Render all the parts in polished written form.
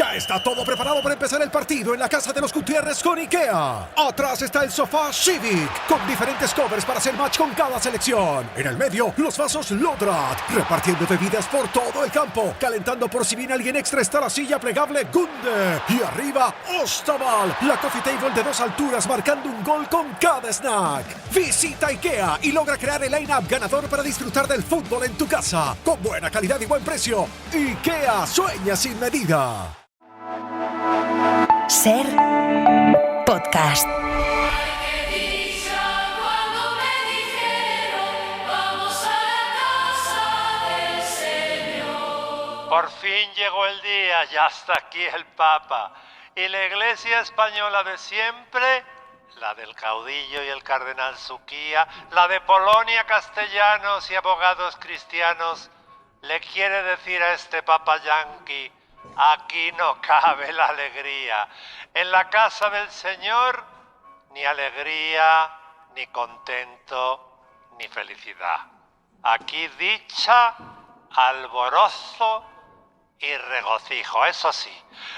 Ya está todo preparado para empezar el partido en la casa de los Gutiérrez con IKEA. Atrás está el sofá Civic, con diferentes covers para hacer match con cada selección. En el medio, los vasos Lodrat, repartiendo bebidas por todo el campo. Calentando por si viene alguien extra está la silla plegable Gunde. Y arriba, Ostaval, la coffee table de 2 alturas marcando un gol con cada snack. Visita IKEA y logra crear el line-up ganador para disfrutar del fútbol en tu casa. Con buena calidad y buen precio. IKEA sueña sin medida. Ser podcast. Por fin llegó el día, ya está aquí el Papa. Y la Iglesia española de siempre, la del caudillo y el cardenal Suquía, la de Polonia, castellanos y abogados cristianos, le quiere decir a este Papa yanqui: aquí no cabe la alegría. En la casa del Señor, ni alegría, ni contento, ni felicidad. Aquí dicha, alborozo y regocijo. Eso sí,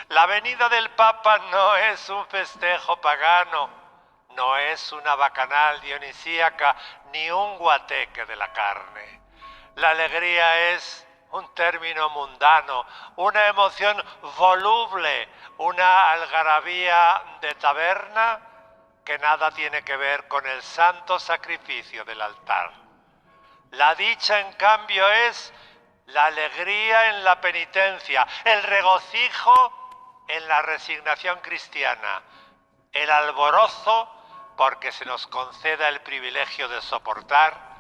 la venida del Papa no es un festejo pagano, no es una bacanal dionisíaca, ni un guateque de la carne. La alegría es un término mundano, una emoción voluble, una algarabía de taberna que nada tiene que ver con el santo sacrificio del altar. La dicha, en cambio, es la alegría en la penitencia, el regocijo en la resignación cristiana, el alborozo porque se nos conceda el privilegio de soportar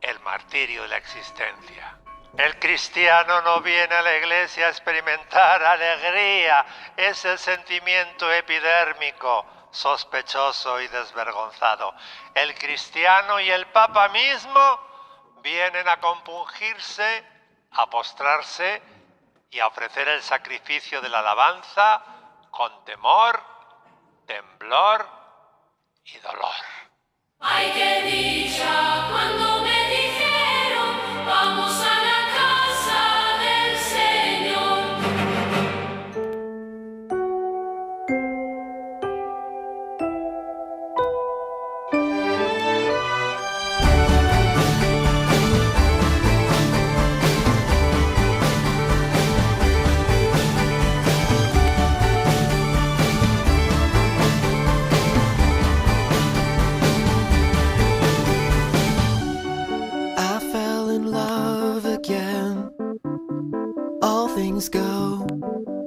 el martirio de la existencia. El cristiano no viene a la iglesia a experimentar alegría, es el sentimiento epidérmico, sospechoso y desvergonzado. El cristiano y el Papa mismo vienen a compungirse, a postrarse y a ofrecer el sacrificio de la alabanza con temor, temblor y dolor. ¡Ay, qué dicha cuando me dijeron vamos a la casa del Señor!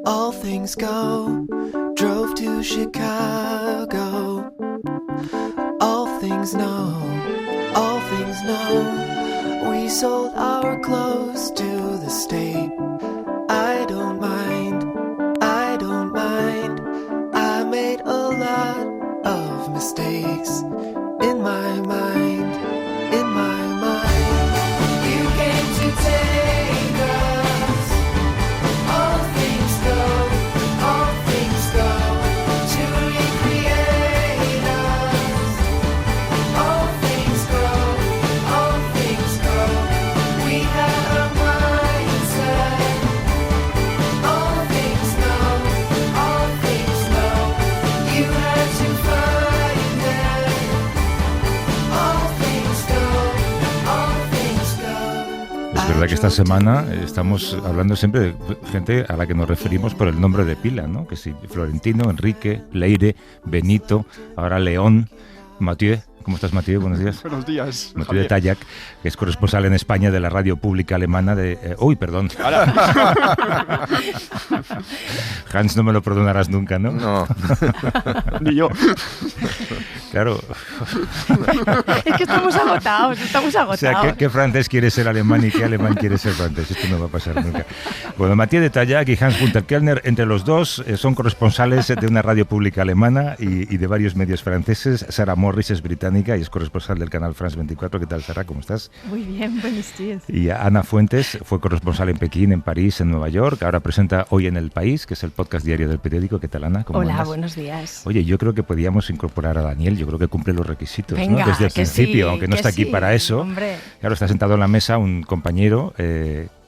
All things go, drove to Chicago. All things know, we sold our clothes to the state. I don't mind, I made a lot of mistakes in my mind. You came to take us. All things go to recreate us. All things go, we had a mindset. All things know, you had to find it. All things go. Es verdad que esta semana estamos hablando siempre de gente a la que nos referimos por el nombre de pila, ¿no? Que sí, Florentino, Enrique, Leire, Benito, ahora León, Mathieu. ¿Cómo estás, Mathieu? Buenos días. Buenos días, Mathieu de Tallac, que es corresponsal en España de la radio pública alemana de... perdón. Hans, no me lo perdonarás nunca, ¿no? No, ni yo. Claro. Es que estamos agotados. O sea, ¿qué francés quiere ser alemán y qué alemán quiere ser francés? Esto no va a pasar nunca. Bueno, Mathieu de Tallac y Hans-Günther Kellner, entre los dos, son corresponsales de una radio pública alemana y de varios medios franceses. Sarah Morris es británica y es corresponsal del canal France 24. ¿Qué tal, Sarah? ¿Cómo estás? Muy bien, buenos días. Y Ana Fuentes fue corresponsal en Pekín, en París, en Nueva York. Ahora presenta Hoy en el País, que es el podcast diario del periódico. ¿Qué tal, Ana? ¿Cómo Hola, andas? buenos días. Oye, yo creo que podíamos incorporar a Daniel. Yo creo que cumple los requisitos, Venga, ¿no? Desde el que principio, sí, aunque no que está aquí sí, para eso. hombre. Claro, está sentado en la mesa un compañero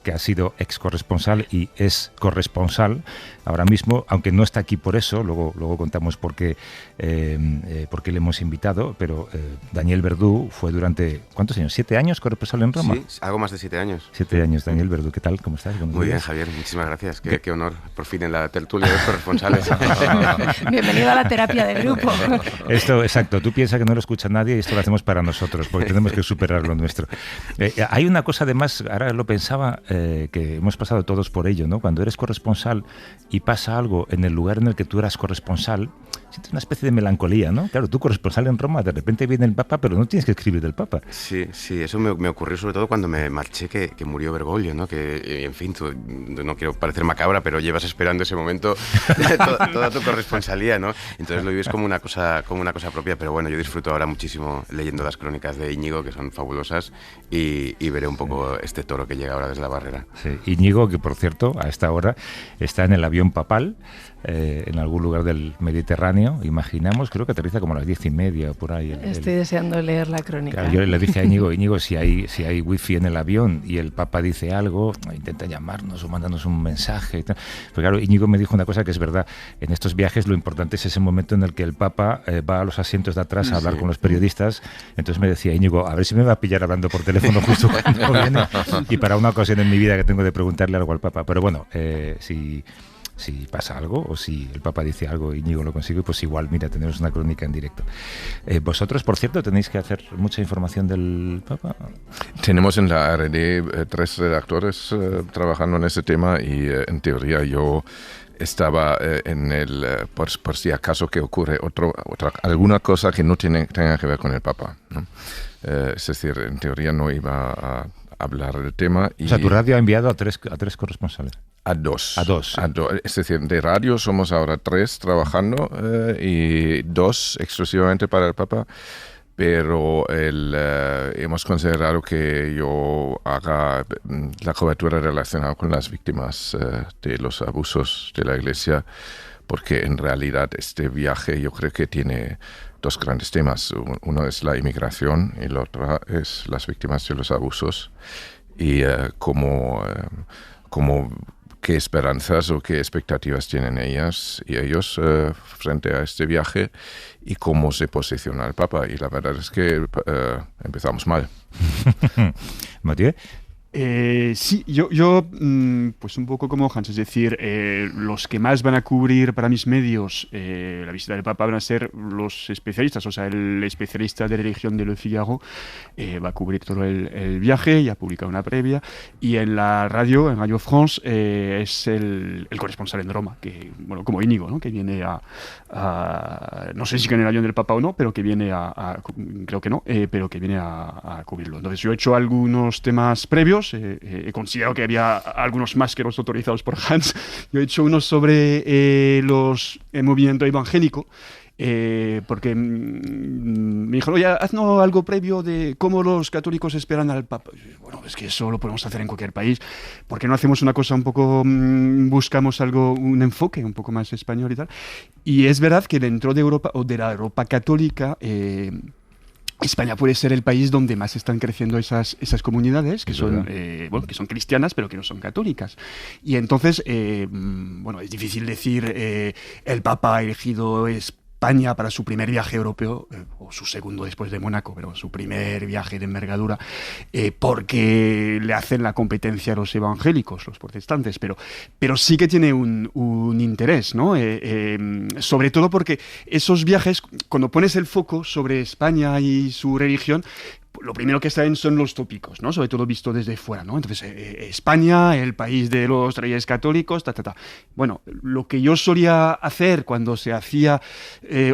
que ha sido ex corresponsal y es corresponsal ahora mismo, aunque no está aquí por eso, luego contamos por qué le hemos invitado, pero Daniel Verdú fue durante, ¿cuántos años? ¿7 años corresponsal en Roma? Sí, algo más de 7 años. 7 años, Daniel Verdú, ¿qué tal? ¿Cómo estás? Muy bien, Javier, muchísimas gracias. Qué honor, por fin en la tertulia de los corresponsales. Bienvenido a la terapia de grupo. Esto, exacto, tú piensas que no lo escucha nadie y esto lo hacemos para nosotros, porque tenemos que superar lo nuestro. Hay una cosa además, ahora lo pensaba, que hemos pasado todos por ello, ¿no? Cuando eres corresponsal y pasa algo en el lugar en el que tú eras corresponsal, sientes una especie de melancolía, ¿no? Claro, tú corresponsal en Roma, de repente viene el Papa, pero no tienes que escribir del Papa. Sí, eso me ocurrió sobre todo cuando me marché, que murió Bergoglio, ¿no? Que, en fin, tú, no quiero parecer macabra, pero llevas esperando ese momento toda tu corresponsalía, ¿no? Entonces lo vives como una cosa propia, pero bueno, yo disfruto ahora muchísimo leyendo las crónicas de Íñigo, que son fabulosas, y veré un poco este toro que llega ahora desde la barrera. Sí, Íñigo, que por cierto, a esta hora está en el avión papal, en algún lugar del Mediterráneo, imaginamos, creo que aterriza como a las 10:30 por ahí. Estoy deseando leer la crónica. Claro, yo le dije a Íñigo, si hay wifi en el avión y el Papa dice algo, intenta llamarnos o mandarnos un mensaje. Y tal. Pero claro, Íñigo me dijo una cosa que es verdad, en estos viajes lo importante es ese momento en el que el Papa va a los asientos de atrás a hablar con los periodistas. Entonces me decía Íñigo, a ver si me va a pillar hablando por teléfono justo cuando viene, y para una ocasión en mi vida que tengo de preguntarle algo al Papa. Pero bueno, si pasa algo o si el Papa dice algo y Íñigo lo consigue, pues igual, mira, tenemos una crónica en directo. Vosotros, por cierto, tenéis que hacer mucha información del Papa. Tenemos en la ARD 3 redactores trabajando en ese tema y en teoría yo estaba por si acaso que ocurre alguna cosa que no tenga que ver con el Papa, ¿no? Es decir, en teoría no iba a hablar del tema. O sea, tu radio ha enviado a tres corresponsales. A dos. Sí. Es decir, de radio somos ahora 3 trabajando y 2 exclusivamente para el Papa, pero hemos considerado que yo haga la cobertura relacionada con las víctimas de los abusos de la Iglesia, porque en realidad este viaje yo creo que tiene 2 grandes temas. Uno es la inmigración y el otro es las víctimas de los abusos y qué esperanzas o qué expectativas tienen ellas y ellos frente a este viaje y cómo se posiciona el Papa. Y la verdad es que empezamos mal. Mathieu. Sí, yo pues un poco como Hans, es decir, los que más van a cubrir para mis medios la visita del Papa van a ser los especialistas, o sea, el especialista de religión de Le Figaro va a cubrir todo el viaje, ya ha publicado una previa, y en la radio, en Radio France, es el corresponsal en Roma, que, bueno, como Íñigo, ¿no? Que viene no sé si con el avión del Papa o no, pero que viene creo que no, pero que viene a cubrirlo. Entonces yo he hecho algunos temas previos. He considerado que había algunos más que los autorizados por Hans. Yo he hecho uno sobre el movimiento evangélico, porque me dijeron, oye, haznos algo previo de cómo los católicos esperan al Papa. Bueno, es que eso lo podemos hacer en cualquier país. ¿Por qué no hacemos una cosa un poco, buscamos un enfoque un poco más español y tal? Y es verdad que dentro de Europa, o de la Europa católica, España puede ser el país donde más están creciendo esas comunidades que son, que son cristianas pero que no son católicas. Y entonces, es difícil decir el Papa ha elegido España para su primer viaje europeo, o su segundo después de Mónaco, pero su primer viaje de envergadura, porque le hacen la competencia a los evangélicos, los protestantes, pero sí que tiene un interés, ¿no? Sobre todo porque esos viajes, cuando pones el foco sobre España y su religión, lo primero que salen son los tópicos, ¿no? Sobre todo visto desde fuera, ¿no? Entonces, España, el país de los reyes católicos, Bueno, lo que yo solía hacer cuando se hacía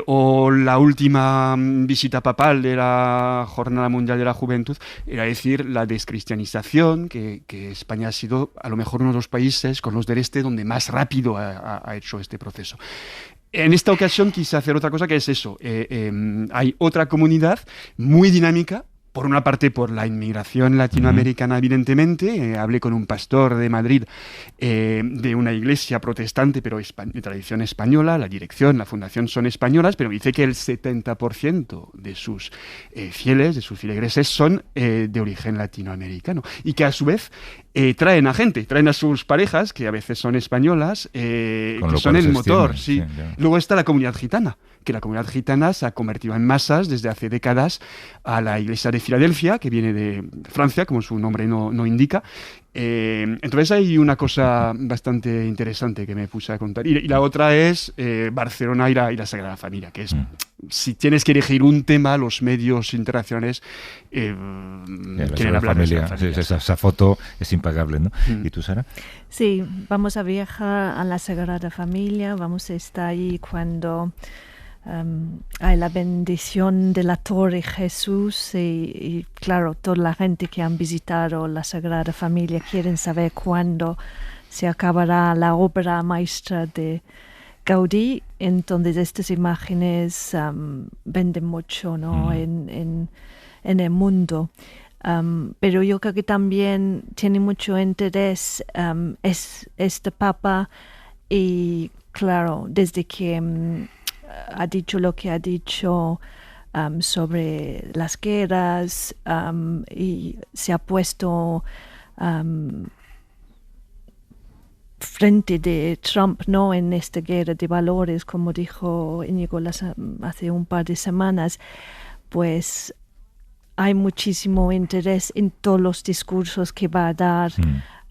o la última visita papal de la Jornada Mundial de la Juventud era decir la descristianización, que España ha sido a lo mejor uno de los países con los del este donde más rápido ha hecho este proceso. En esta ocasión quise hacer otra cosa, que es eso. Hay otra comunidad muy dinámica, por una parte, por la inmigración latinoamericana, evidentemente. Hablé con un pastor de Madrid de una iglesia protestante, pero de tradición española. La dirección, la fundación son españolas, pero dice que el 70% de sus fieles, de sus feligreses, son de origen latinoamericano. Y que a su vez traen a sus parejas, que a veces son españolas, que son el motor. Sí. Luego está la comunidad gitana, que la comunidad gitana se ha convertido en masas desde hace décadas a la iglesia de Filadelfia, que viene de Francia, como su nombre no indica. Entonces hay una cosa bastante interesante que me puse a contar. Y la otra es Barcelona y la Sagrada Familia, que es, si tienes que elegir un tema, los medios internacionales quieren hablar de la familia. Esa foto es impagable, ¿no? ¿Y tú, Sara? Sí, vamos a viajar a la Sagrada Familia, vamos a estar ahí cuando hay la bendición de la Torre Jesús y claro, toda la gente que han visitado la Sagrada Familia quieren saber cuándo se acabará la obra maestra de Gaudí. Entonces estas imágenes venden mucho, ¿no? en el mundo. Pero yo creo que también tiene mucho interés es este Papa y claro, desde que ha dicho lo que ha dicho sobre las guerras y se ha puesto frente de Trump, ¿no? En esta guerra de valores, como dijo Íñigo hace un par de semanas, pues hay muchísimo interés en todos los discursos que va a dar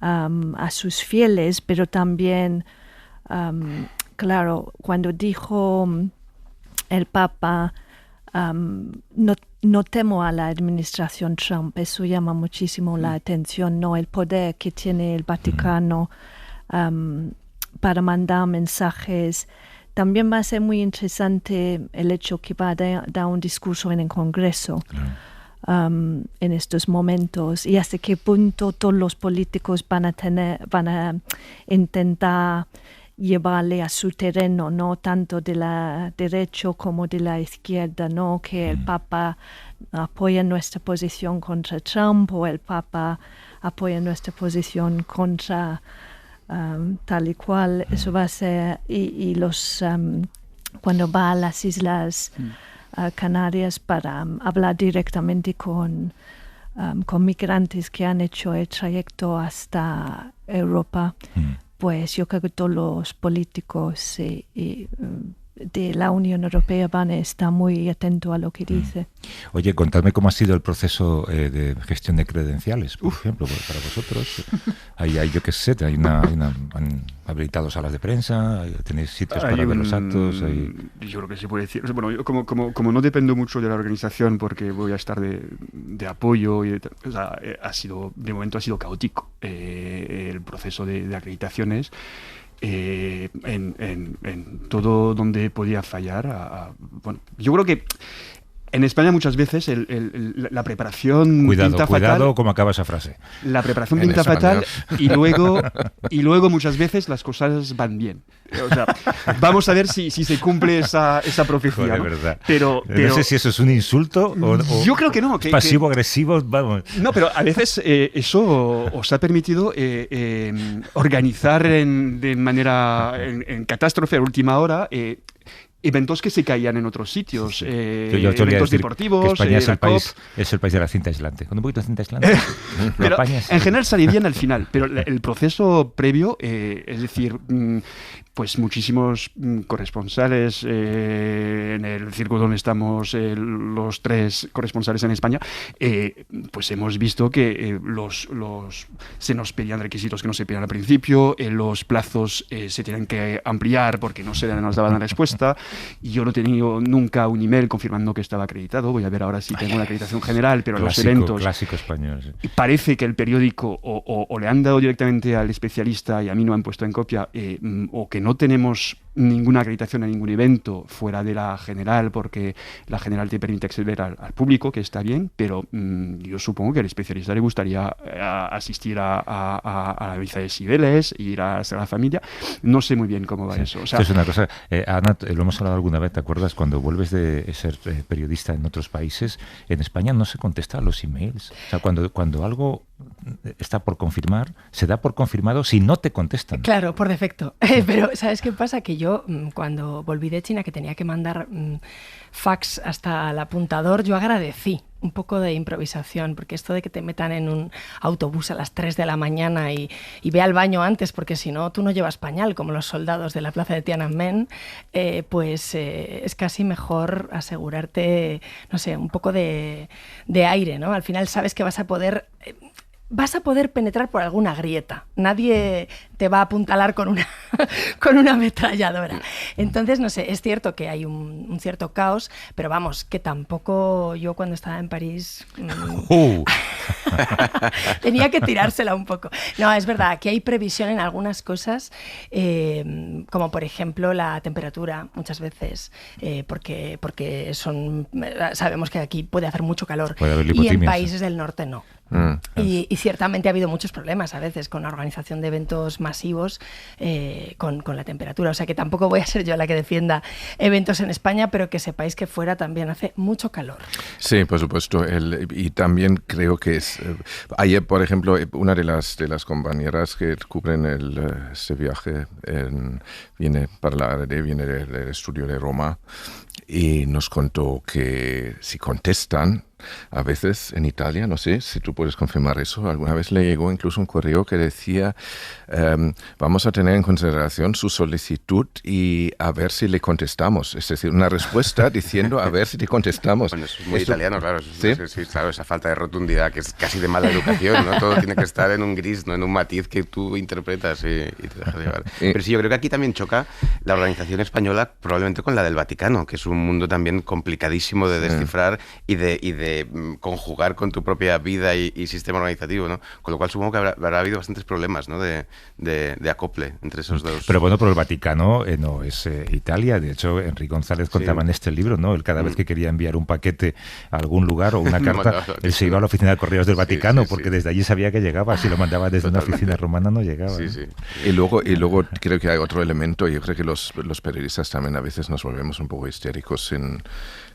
a sus fieles, pero también claro, cuando dijo el Papa, no temo a la administración Trump, eso llama muchísimo la atención, ¿no? El poder que tiene el Vaticano para mandar mensajes. También va a ser muy interesante el hecho que va a dar un discurso en el Congreso en estos momentos y hasta qué punto todos los políticos van a intentar llevarle a su terreno, no tanto de la derecha como de la izquierda, no que el Papa apoya nuestra posición contra Trump o el Papa apoya nuestra posición contra tal y cual. Eso va a ser y los cuando va a las Islas Canarias para hablar directamente con migrantes que han hecho el trayecto hasta Europa. Pues yo creo que todos los políticos de la Unión Europea van a estar muy atentos a lo que dice. Oye, contadme cómo ha sido el proceso de gestión de credenciales, por ejemplo, para vosotros. Yo qué sé, han habilitado salas de prensa, tenéis sitios para ver los actos. Yo creo que se puede decir. Bueno, yo como no dependo mucho de la organización porque voy a estar de apoyo, de momento ha sido caótico el proceso de acreditaciones. En todo donde podía fallar. Bueno, yo creo que en España muchas veces la preparación pinta fatal. Cuidado cómo acaba esa frase. La preparación pinta fatal y luego muchas veces las cosas van bien. O sea, vamos a ver si se cumple esa profecía. Joder, ¿no? Verdad. Pero no sé si eso es un insulto o yo creo que no. Pasivo-agresivo, vamos. No, pero a veces eso os ha permitido organizar de manera en catástrofe a última hora eventos que se caían en otros sitios, eventos deportivos. Que España es el país de la cinta aislante. Con un poquito de cinta aislante. Pero en general salí bien al final, pero el proceso previo, es decir, pues muchísimos corresponsales en el circo donde estamos los tres corresponsales en España, pues hemos visto que se nos pedían requisitos que no se pedían al principio, los plazos se tenían que ampliar porque no se nos daban la respuesta. Y yo no he tenido nunca un email confirmando que estaba acreditado. Voy a ver ahora si tengo una acreditación general, pero los eventos... Clásico español, sí. Parece que el periódico o le han dado directamente al especialista y a mí no han puesto en copia, o que no tenemos ninguna acreditación a ningún evento fuera de la general, porque la general te permite acceder al público, que está bien, pero yo supongo que al especialista le gustaría asistir a la misa de Cibeles, ir a la familia. No sé muy bien cómo va eso. O sea, esto es una cosa, Ana, lo hemos hablado alguna vez, ¿te acuerdas? Cuando vuelves de ser periodista en otros países, en España no se contesta a los emails. O sea, cuando algo está por confirmar, se da por confirmado si no te contestan. Claro, por defecto. Pero ¿sabes qué pasa? Que yo, cuando volví de China, que tenía que mandar fax hasta el apuntador, yo agradecí un poco de improvisación, porque esto de que te metan en un autobús a las 3 de la mañana y ve al baño antes, porque si no, tú no llevas pañal, como los soldados de la plaza de Tiananmen, pues es casi mejor asegurarte, no sé, un poco de aire, ¿no? Al final sabes que vas a poder penetrar por alguna grieta. Nadie te va a apuntalar con una ametralladora. Entonces, no sé, es cierto que hay un cierto caos, pero vamos, que tampoco yo cuando estaba en París tenía que tirársela un poco. No, es verdad, aquí hay previsión en algunas cosas, como por ejemplo la temperatura, muchas veces, porque sabemos que aquí puede hacer mucho calor y en países del norte no. Y ciertamente ha habido muchos problemas a veces con la organización de eventos masivos con la temperatura. O sea que tampoco voy a ser yo la que defienda eventos en España, pero que sepáis que fuera también hace mucho calor. Sí, por supuesto. Y también creo que ayer, por ejemplo, una de las compañeras que cubren este viaje viene para la ARD, viene del estudio de Roma, y nos contó que si contestan, a veces en Italia, no sé si tú puedes confirmar eso, alguna vez le llegó incluso un correo que decía vamos a tener en consideración su solicitud y a ver si le contestamos. Es decir, una respuesta diciendo a ver si te contestamos. Bueno, eso es muy italiano, claro. ¿Sí? Sí, claro, esa falta de rotundidad que es casi de mala educación, ¿no? Todo tiene que estar en un gris, ¿no? En un matiz que tú interpretas y te dejas llevar. Pero sí, yo creo que aquí también choca la organización española probablemente con la del Vaticano, que es un mundo también complicadísimo de descifrar y de conjugar con tu propia vida y sistema organizativo, ¿no? Con lo cual supongo que habrá habido bastantes problemas, ¿no? de acople entre esos dos. Pero bueno, pero el Vaticano no es Italia. De hecho, Enrique González contaba en este libro, ¿no? Él cada vez que quería enviar un paquete a algún lugar o una carta, él se iba a la oficina de correos del Vaticano porque desde allí sabía que llegaba. Si lo mandaba desde una oficina romana no llegaba. Sí, sí. Y luego creo que hay otro elemento. Yo creo que los periodistas también a veces nos volvemos un poco histéricos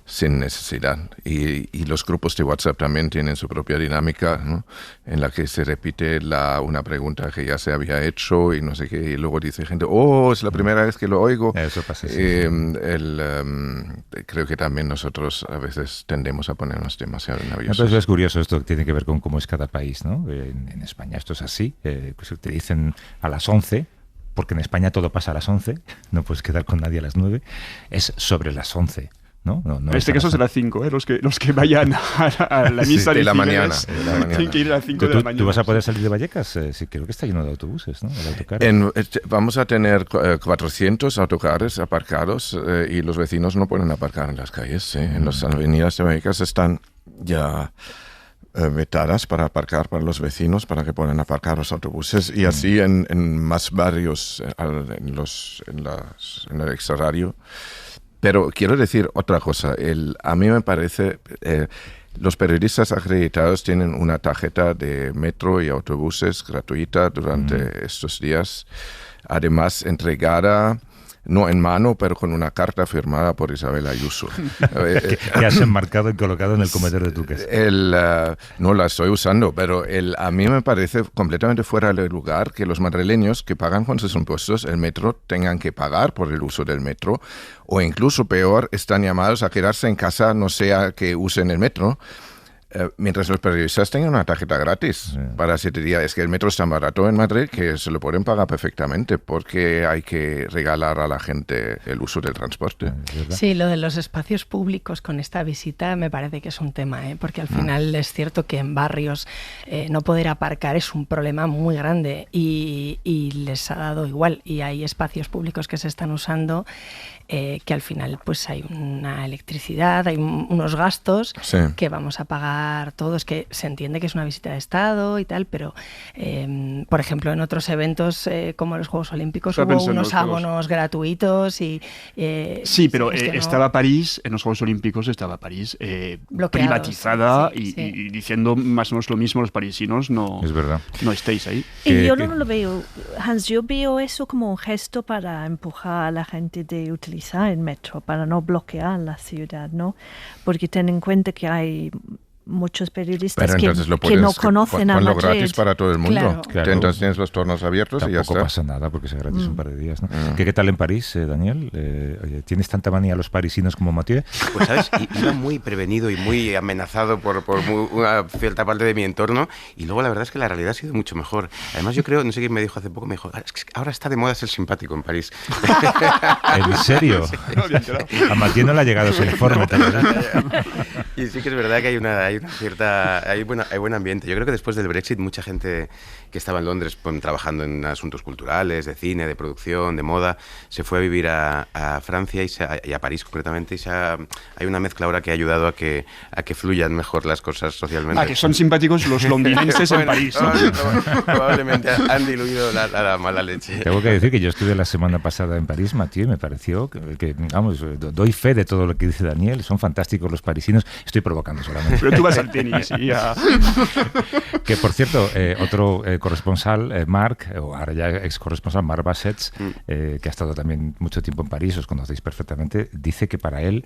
sin necesidad. Y los grupos de WhatsApp también tienen su propia dinámica, ¿no? En la que se repite una pregunta que ya se había hecho y no sé qué, y luego dice gente, es la primera vez que lo oigo. Eso pasa, sí. Creo que también nosotros a veces tendemos a ponernos demasiado nerviosos. Entonces es curioso, esto tiene que ver con cómo es cada país, ¿no? En España esto es así, te dicen a las 11, porque en España todo pasa a las 11, no puedes quedar con nadie a las 9, es sobre las 11. No, en este caso será 5, los que vayan a la misa de la mañana. Tienen que ir a las 5 de la mañana. ¿Tú vas a poder salir de Vallecas? Sí, creo que está lleno de autobuses, ¿no? El autocar. Vamos a tener 400 autocares aparcados y los vecinos no pueden aparcar en las calles. En las avenidas de Vallecas están ya vetadas para aparcar para los vecinos, para que puedan aparcar los autobuses, y así en más barrios en el extrarradio. Pero quiero decir otra cosa. A mí me parece, los periodistas acreditados tienen una tarjeta de metro y autobuses gratuita durante estos días, además entregada, no en mano, pero con una carta firmada por Isabel Ayuso. que has enmarcado y colocado en el comedor de tu casa. No la estoy usando, pero a mí me parece completamente fuera de lugar que los madrileños que pagan con sus impuestos el metro tengan que pagar por el uso del metro, o incluso peor, están llamados a quedarse en casa, no sea que usen el metro, mientras los periodistas tengan una tarjeta gratis para 7 días. Es que el metro es tan barato en Madrid que se lo pueden pagar perfectamente, porque hay que regalar a la gente el uso del transporte. Sí, lo de los espacios públicos con esta visita me parece que es un tema, porque al final es cierto que en barrios no poder aparcar es un problema muy grande y les ha dado igual, y hay espacios públicos que se están usando que al final pues hay una electricidad, hay unos gastos que vamos a pagar pagar todo, es que se entiende que es una visita de Estado y tal, pero por ejemplo en otros eventos como los Juegos Olímpicos hubo unos abonos gratuitos y... sí, pero es que no... estaba París, en los Juegos Olímpicos estaba París privatizada y diciendo más o menos lo mismo los parisinos, no, es verdad. No estéis ahí. Y yo no lo veo, Hans, yo veo eso como un gesto para empujar a la gente de utilizar el metro, para no bloquear la ciudad, ¿no? Porque ten en cuenta que hay muchos periodistas que no conocen a Madrid. Gratis para todo el mundo. Claro. Entonces tienes los tornos abiertos y ya está. Tampoco pasa nada porque sea gratis un par de días, ¿no? ¿Qué tal en París, Daniel? ¿Tienes tanta manía a los parisinos como Mathieu? Pues, ¿sabes? Iba muy prevenido y muy amenazado por una cierta parte de mi entorno, y luego la verdad es que la realidad ha sido mucho mejor. Además, yo creo, no sé quién me dijo hace poco, me dijo, es que ahora está de moda ser simpático en París. ¿En serio? Sí. A Mathieu no le ha llegado ese informe. Y sí que es verdad que hay buen ambiente. Yo creo que después del Brexit mucha gente que estaba en Londres trabajando en asuntos culturales, de cine, de producción, de moda, se fue a vivir a Francia y a París concretamente, y hay una mezcla ahora que ha ayudado a que fluyan mejor las cosas socialmente. Que son simpáticos los londinenses en París, ¿no? Probablemente han diluido la mala leche. Tengo que decir que yo estuve la semana pasada en París, Mathieu, y me pareció que vamos, doy fe de todo lo que dice Daniel, son fantásticos los parisinos. Estoy provocando solamente. Pero tú vas al tenis y ya... Que, por cierto, otro corresponsal, Marc, o ahora ya ex corresponsal, Marc Bassets, que ha estado también mucho tiempo en París, os conocéis perfectamente, dice que para él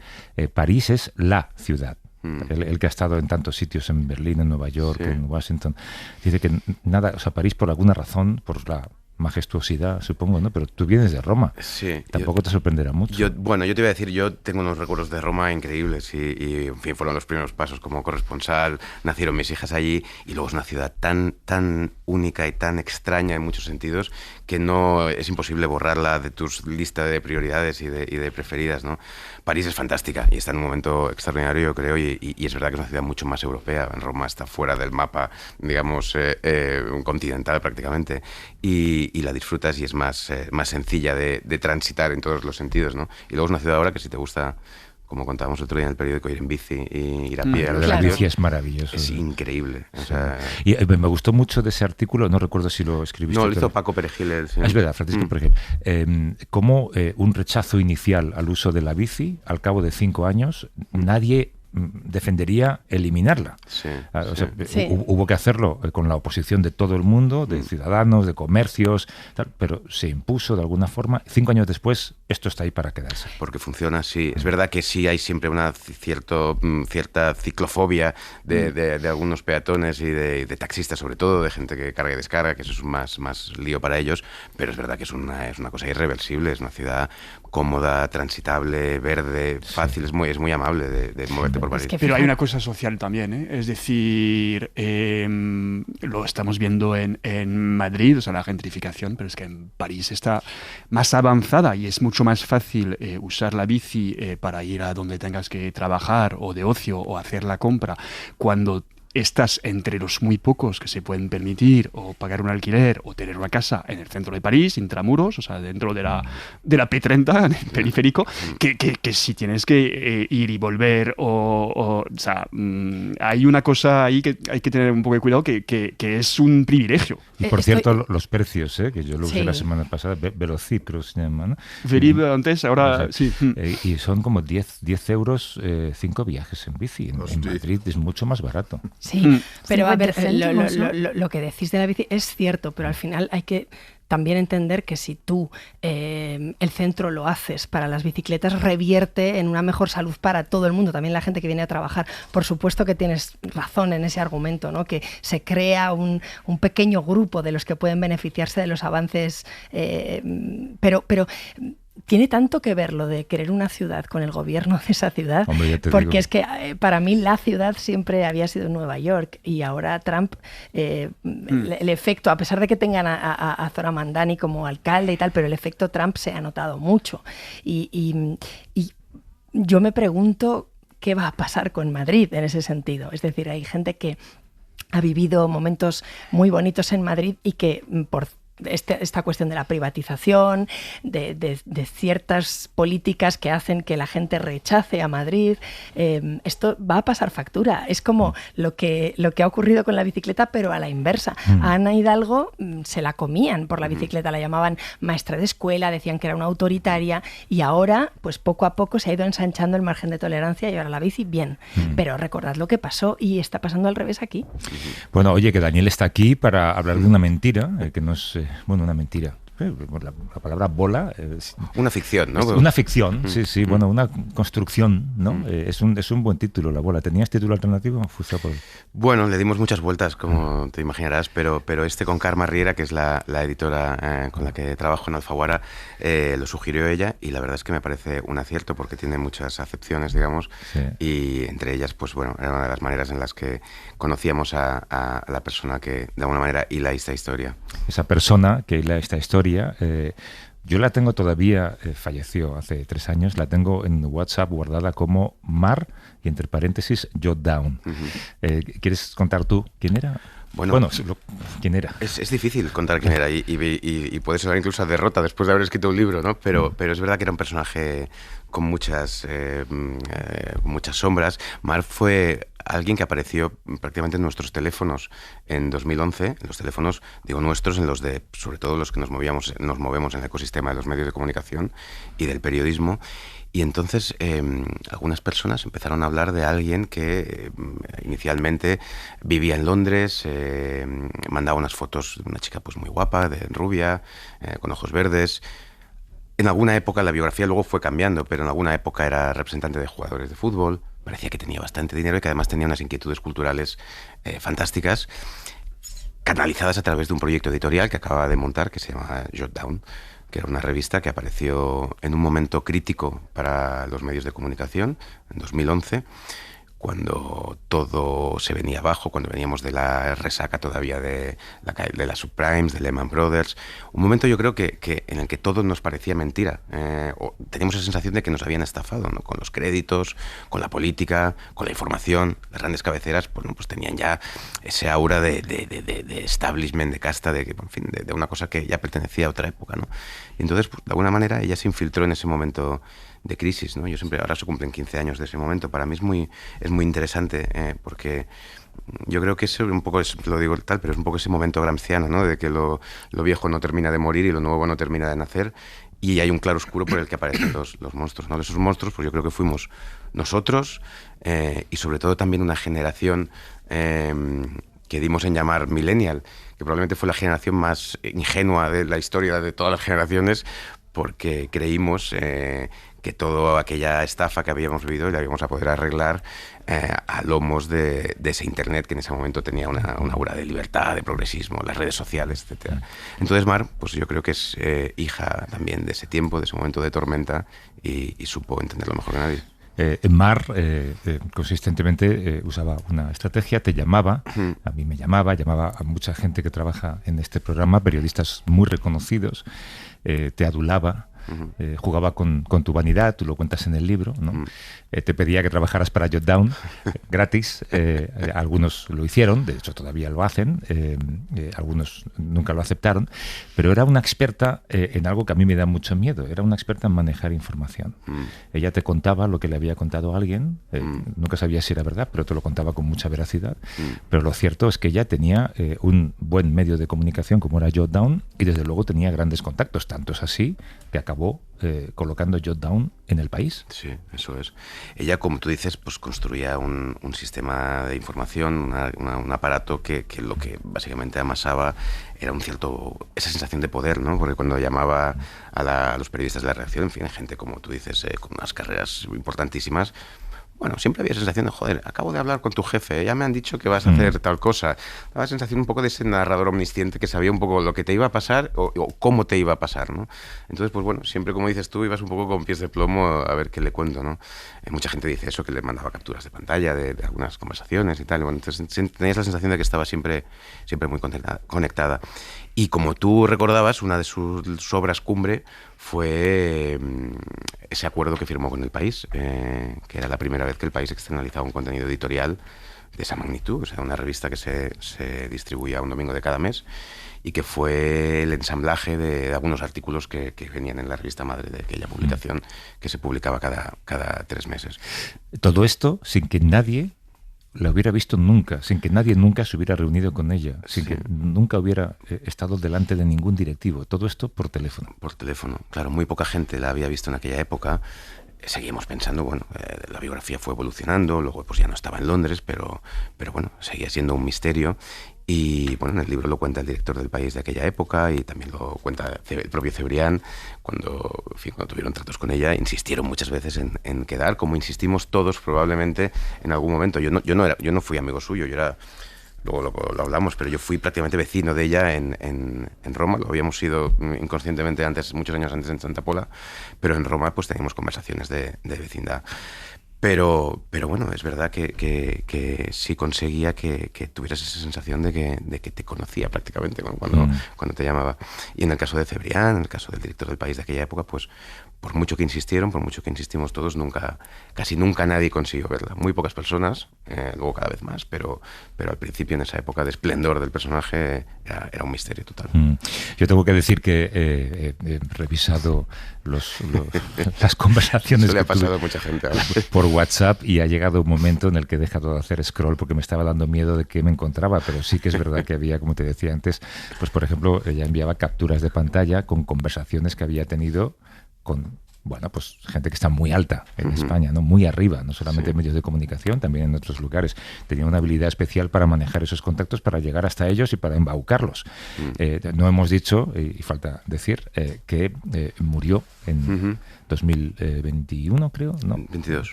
París es la ciudad. Él que ha estado en tantos sitios, en Berlín, en Nueva York, en Washington, dice que nada, o sea, París por alguna razón, por la majestuosidad, supongo, ¿no? Pero tú vienes de Roma. Sí. Tampoco te sorprenderá mucho. Yo te iba a decir, yo tengo unos recuerdos de Roma increíbles y en fin, fueron los primeros pasos como corresponsal, nacieron mis hijas allí, y luego es una ciudad tan única y tan extraña en muchos sentidos que no es imposible borrarla de tus listas de prioridades y de preferidas, ¿no? París es fantástica y está en un momento extraordinario, yo creo, y es verdad que es una ciudad mucho más europea. En Roma está fuera del mapa, digamos, continental prácticamente, y la disfrutas y es más sencilla de transitar en todos los sentidos, ¿no? Y luego es una ciudad ahora que si te gusta, como contábamos otro día en el periódico, ir en bici y ir a pie. La bici es maravilloso. Es increíble. O sea, y me gustó mucho de ese artículo, no recuerdo si lo escribiste. No, lo hizo Paco Perejil. Es verdad, Francisco Perejil. Como un rechazo inicial al uso de la bici, al cabo de 5 años, nadie defendería eliminarla. Hubo que hacerlo con la oposición de todo el mundo, de ciudadanos, de comercios, tal, pero se impuso de alguna forma. 5 años después, esto está ahí para quedarse. Porque funciona así. Es verdad que sí hay siempre una cierta ciclofobia de algunos peatones y de taxistas, sobre todo, de gente que carga y descarga, que eso es más lío para ellos, pero es verdad que es una cosa irreversible. Es una ciudad cómoda, transitable, verde, fácil, es muy amable de moverte por París. Pero hay una cosa social también, ¿eh? Es decir, lo estamos viendo en Madrid, o sea, la gentrificación, pero es que en París está más avanzada y es mucho más fácil usar la bici para ir a donde tengas que trabajar o de ocio o hacer la compra cuando estás entre los muy pocos que se pueden permitir o pagar un alquiler o tener una casa en el centro de París, intramuros, o sea, dentro de la P30, en el periférico, que si tienes que ir y volver o sea, hay una cosa ahí que hay que tener un poco de cuidado que es un privilegio. Y por cierto, los precios, que yo lo usé la semana pasada, Velocip creo que se llama, ¿no? Verib antes, ahora sí. Y son como 10 euros 5 viajes en bici. En Madrid es mucho más barato. Sí, pero a ver, lo que decís de la bici es cierto, pero al final hay que también entender que si tú el centro lo haces para las bicicletas, revierte en una mejor salud para todo el mundo, también la gente que viene a trabajar. Por supuesto que tienes razón en ese argumento, ¿no? Que se crea un pequeño grupo de los que pueden beneficiarse de los avances, pero tiene tanto que ver lo de querer una ciudad con el gobierno de esa ciudad. Hombre, porque es que para mí la ciudad siempre había sido Nueva York y ahora Trump, el efecto, a pesar de que tengan a Zohran Mamdani como alcalde y tal, pero el efecto Trump se ha notado mucho. Y yo me pregunto qué va a pasar con Madrid en ese sentido. Es decir, hay gente que ha vivido momentos muy bonitos en Madrid y que por esta cuestión de la privatización, de ciertas políticas que hacen que la gente rechace a Madrid. Esto va a pasar factura. Es como lo que ha ocurrido con la bicicleta, pero a la inversa. A Ana Hidalgo se la comían por la bicicleta, la llamaban maestra de escuela, decían que era una autoritaria, y ahora, pues poco a poco se ha ido ensanchando el margen de tolerancia, y ahora la bici, bien. Pero recordad lo que pasó, y está pasando al revés aquí. Bueno, oye, que Daniel está aquí para hablar de una mentira, que no es, una mentira. La palabra bola una ficción, ¿no? Una ficción, sí, bueno, una construcción, ¿no? Es un buen título, La bola. ¿Tenías título alternativo? Bueno, le dimos muchas vueltas, como te imaginarás, pero este con Carme Riera, que es la editora con la que trabajo en Alfaguara, lo sugirió ella, y la verdad es que me parece un acierto porque tiene muchas acepciones, digamos, y entre ellas, pues bueno, era una de las maneras en las que conocíamos a la persona que de alguna manera hila esta historia. Esa persona que hila esta historia, yo la tengo todavía, falleció hace 3 años, la tengo en WhatsApp guardada como Mar, y entre paréntesis, Jot Down. ¿Quieres contar tú quién era? Bueno, ¿quién era? Es difícil contar quién era, y puede sonar incluso a derrota después de haber escrito un libro, ¿no? Pero es verdad que era un personaje con muchas sombras. Mar fue alguien que apareció prácticamente en nuestros teléfonos en 2011, en los teléfonos, digo nuestros, en los de, sobre todo los que nos movemos en el ecosistema de los medios de comunicación y del periodismo. Y entonces algunas personas empezaron a hablar de alguien que inicialmente vivía en Londres, mandaba unas fotos de una chica pues muy guapa, rubia, con ojos verdes. En alguna época la biografía luego fue cambiando, pero en alguna época era representante de jugadores de fútbol. Parecía que tenía bastante dinero y que además tenía unas inquietudes culturales fantásticas, canalizadas a través de un proyecto editorial que acababa de montar, que se llama Jot Down, que era una revista que apareció en un momento crítico para los medios de comunicación, en 2011, cuando todo se venía abajo, cuando veníamos de la resaca todavía de las subprimes, de Lehman Brothers. Un momento, yo creo que en el que todo nos parecía mentira. Teníamos la sensación de que nos habían estafado, ¿no? Con los créditos, con la política, con la información. Las grandes cabeceras pues tenían ya ese aura de establishment, de casta, de una cosa que ya pertenecía a otra época, ¿no? Y entonces, pues, de alguna manera, ella se infiltró en ese momento de crisis, ¿no? Yo siempre, ahora se cumplen 15 años de ese momento. Para mí es muy interesante, porque yo creo que eso un poco lo digo tal, pero es un poco ese momento gramsciano, ¿no? De que lo viejo no termina de morir y lo nuevo no termina de nacer, y hay un claro oscuro por el que aparecen los monstruos, ¿no? De esos monstruos, pues yo creo que fuimos nosotros, y sobre todo también una generación que dimos en llamar millennial, que probablemente fue la generación más ingenua de la historia de todas las generaciones, porque creímos que toda aquella estafa que habíamos vivido la íbamos a poder arreglar a lomos de ese Internet que en ese momento tenía una aura de libertad, de progresismo, las redes sociales, etc. Entonces Mar, pues yo creo que es hija también de ese tiempo, de ese momento de tormenta, y supo entenderlo mejor que nadie. Mar consistentemente usaba una estrategia, te llamaba, a mí me llamaba a mucha gente que trabaja en este programa, periodistas muy reconocidos, te adulaba, jugaba con tu vanidad, tú lo cuentas en el libro, ¿no? Te pedía que trabajaras para Jot Down gratis, algunos lo hicieron, de hecho todavía lo hacen, algunos nunca lo aceptaron, pero era una experta en algo que a mí me da mucho miedo, era una experta en manejar información. Ella te contaba lo que le había contado a alguien, nunca sabía si era verdad, pero te lo contaba con mucha veracidad, pero lo cierto es que ella tenía un buen medio de comunicación como era Jot Down, y desde luego tenía grandes contactos, tanto es así que acabó colocando Jot Down en el país. Sí, eso es. Ella, como tú dices, pues construía un sistema de información, un aparato que lo que básicamente amasaba era esa sensación de poder, ¿no? Porque cuando llamaba a los periodistas de la redacción, en fin, gente como tú dices, con unas carreras importantísimas, bueno, siempre había sensación de, joder, acabo de hablar con tu jefe, ya me han dicho que vas a hacer tal cosa. Daba la sensación un poco de ese narrador omnisciente que sabía un poco lo que te iba a pasar o cómo te iba a pasar, ¿no? Entonces, pues bueno, siempre, como dices tú, ibas un poco con pies de plomo a ver qué le cuento, ¿no? Mucha gente dice eso, que le mandaba capturas de pantalla de algunas conversaciones y tal. Bueno, entonces tenías la sensación de que estaba siempre muy conectada. Y como tú recordabas, una de sus obras cumbre fue ese acuerdo que firmó con El País, que era la primera vez que El País externalizaba un contenido editorial esa magnitud, o sea, una revista que se distribuía un domingo de cada mes y que fue el ensamblaje de algunos artículos que venían en la revista madre de aquella publicación que se publicaba cada 3 meses. Todo esto sin que nadie la hubiera visto nunca, sin que nadie nunca se hubiera reunido con ella, sin que nunca hubiera estado delante de ningún directivo. Todo esto por teléfono. Por teléfono, claro, muy poca gente la había visto en aquella época. Seguimos pensando, bueno, la biografía fue evolucionando, luego pues ya no estaba en Londres, pero bueno, seguía siendo un misterio. Y bueno, en el libro lo cuenta el director del País de aquella época y también lo cuenta el propio Cebrián. Cuando tuvieron tratos con ella, insistieron muchas veces en quedar, como insistimos todos probablemente en algún momento. Yo no fui amigo suyo, yo era... Luego lo hablamos, pero yo fui prácticamente vecino de ella en Roma. Lo habíamos sido inconscientemente antes, muchos años antes en Santa Pola, pero en Roma pues teníamos conversaciones de vecindad. Pero bueno, es verdad que sí conseguía que tuvieras esa sensación de que te conocía prácticamente cuando te llamaba. Y en el caso de Cebrián, en el caso del director del País de aquella época, pues por mucho que insistieron, por mucho que insistimos todos, casi nunca nadie consiguió verla. Muy pocas personas, luego cada vez más, pero al principio, en esa época de esplendor del personaje, era un misterio total. Yo tengo que decir que he revisado las conversaciones. Eso le ha pasado a mucha gente ahora. Por WhatsApp, y ha llegado un momento en el que he dejado de hacer scroll porque me estaba dando miedo de qué me encontraba, pero sí que es verdad que había, como te decía antes, pues por ejemplo, ella enviaba capturas de pantalla con conversaciones que había tenido con, bueno, pues gente que está muy alta en España, ¿no? Muy arriba, no solamente en medios de comunicación, también en otros lugares. Tenía una habilidad especial para manejar esos contactos, para llegar hasta ellos y para embaucarlos. No hemos dicho, y falta decir, que murió en 2021, creo, ¿no?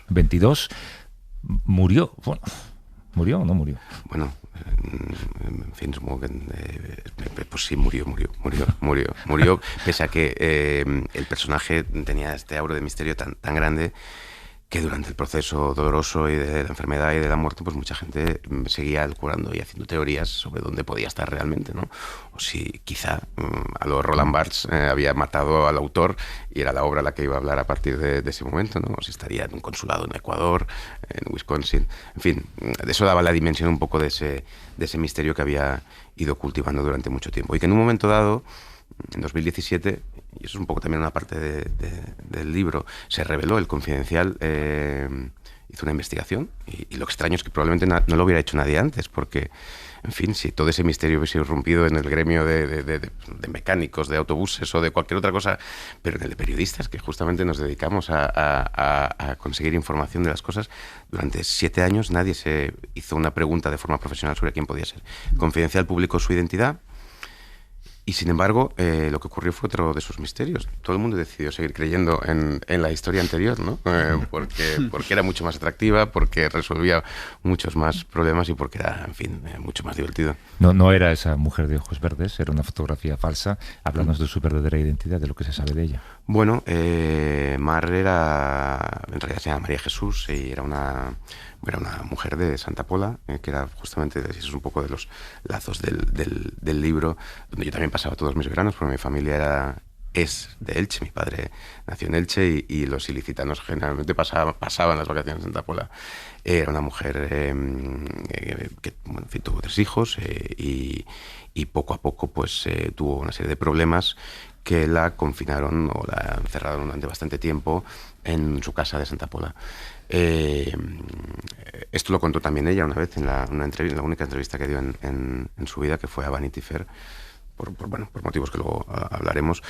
22. Murió, bueno, ¿murió o no murió? Bueno, en fin, supongo que pues sí, murió, pese a que el personaje tenía este aura de misterio tan grande que durante el proceso doloroso y de la enfermedad y de la muerte, pues mucha gente seguía curando y haciendo teorías sobre dónde podía estar realmente, ¿no? O si quizá a lo Roland Barthes había matado al autor y era la obra la que iba a hablar a partir de ese momento, ¿no? O si estaría en un consulado en Ecuador, en Wisconsin, en fin, de eso daba la dimensión un poco de ese misterio que había ido cultivando durante mucho tiempo y que en un momento dado, en 2017, y eso es un poco también una parte del libro, se reveló. El Confidencial hizo una investigación y lo extraño es que probablemente no lo hubiera hecho nadie antes, porque, en fin, si todo ese misterio hubiese irrumpido en el gremio de mecánicos, de autobuses o de cualquier otra cosa, pero en el de periodistas, que justamente nos dedicamos a conseguir información de las cosas, durante 7 años nadie se hizo una pregunta de forma profesional sobre quién podía ser. El Confidencial publicó su identidad. Y sin embargo, lo que ocurrió fue otro de sus misterios. Todo el mundo decidió seguir creyendo en la historia anterior, ¿no? Porque era mucho más atractiva, porque resolvía muchos más problemas y porque era, en fin, mucho más divertido. No era esa mujer de ojos verdes, era una fotografía falsa. Háblanos de su verdadera identidad, de lo que se sabe de ella. Bueno, Mar en realidad se llama María Jesús y era una mujer de Santa Pola, que era justamente, eso es un poco de los lazos del libro, donde yo también pasaba todos mis veranos, porque mi familia es de Elche, mi padre nació en Elche y los ilicitanos generalmente pasaban las vacaciones en Santa Pola. Era una mujer que bueno, en fin, tuvo 3 hijos y poco a poco pues tuvo una serie de problemas que la confinaron o la encerraron durante bastante tiempo en su casa de Santa Pola. Esto lo contó también ella una vez en la única entrevista que dio en su vida, que fue a Vanity Fair, por motivos que luego hablaremos.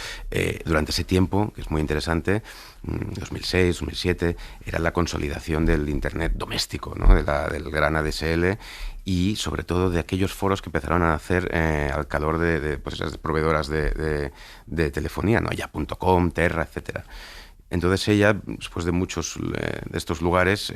Durante ese tiempo, que es muy interesante, 2006, 2007, era la consolidación del Internet doméstico, ¿no? del gran ADSL y sobre todo de aquellos foros que empezaron a hacer al calor de pues esas proveedoras de telefonía, ¿no? Ya.com, Terra, etcétera. Entonces ella, después de muchos de estos lugares,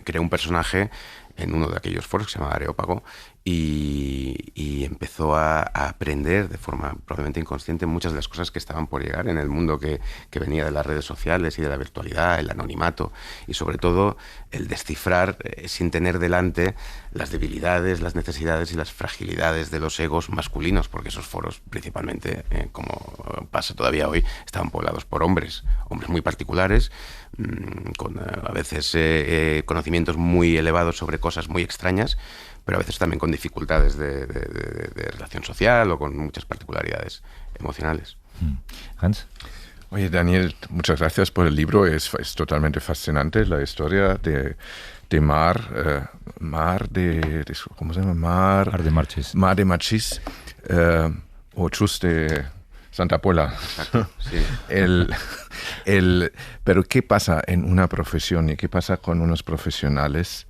creó un personaje en uno de aquellos foros que se llama Areópago y empezó a aprender de forma probablemente inconsciente muchas de las cosas que estaban por llegar en el mundo que venía de las redes sociales y de la virtualidad, el anonimato y sobre todo el descifrar sin tener delante las debilidades, las necesidades y las fragilidades de los egos masculinos, porque esos foros principalmente, como pasa todavía hoy, estaban poblados por hombres muy particulares, con a veces conocimientos muy elevados sobre cosas muy extrañas, pero a veces también con dificultades de relación social o con muchas particularidades emocionales. Hans. Oye, Daniel, muchas gracias por el libro. Es totalmente fascinante la historia de Mar de ¿cómo se llama? Mar de Marchís. Mar de Marchís, o Chus de Santa Pola. Exacto, sí. Pero ¿qué pasa en una profesión y qué pasa con unos profesionales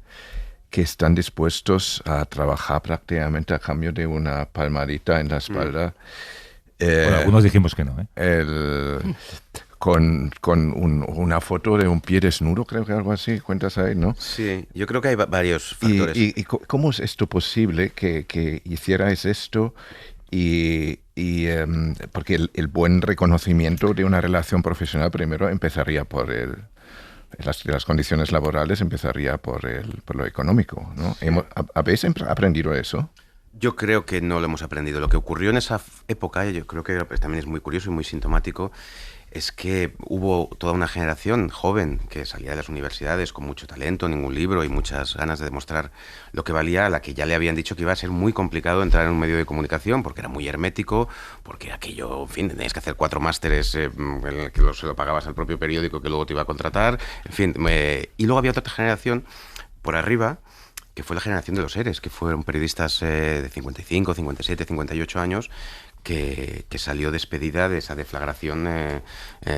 que están dispuestos a trabajar prácticamente a cambio de una palmadita en la espalda? Bueno, algunos dijimos que no, ¿eh? Con una foto de un pie desnudo, creo que algo así, cuentas ahí, ¿no? Sí, yo creo que hay varios factores. ¿Y cómo es esto posible que hicierais esto? Porque el buen reconocimiento de una relación profesional primero empezaría por las condiciones laborales, empezaría por lo económico, ¿no? Sí. ¿Habéis aprendido eso? Yo creo que no lo hemos aprendido. Lo que ocurrió en esa época, yo creo que también es muy curioso y muy sintomático, es que hubo toda una generación joven que salía de las universidades con mucho talento, ningún libro y muchas ganas de demostrar lo que valía, a la que ya le habían dicho que iba a ser muy complicado entrar en un medio de comunicación porque era muy hermético, porque aquello, en fin, tenías que hacer 4 másteres que se lo pagabas al propio periódico que luego te iba a contratar, en fin. Y luego había otra generación por arriba, que fue la generación de los ERES, que fueron periodistas de 55, 57, 58 años, que salió despedida de esa deflagración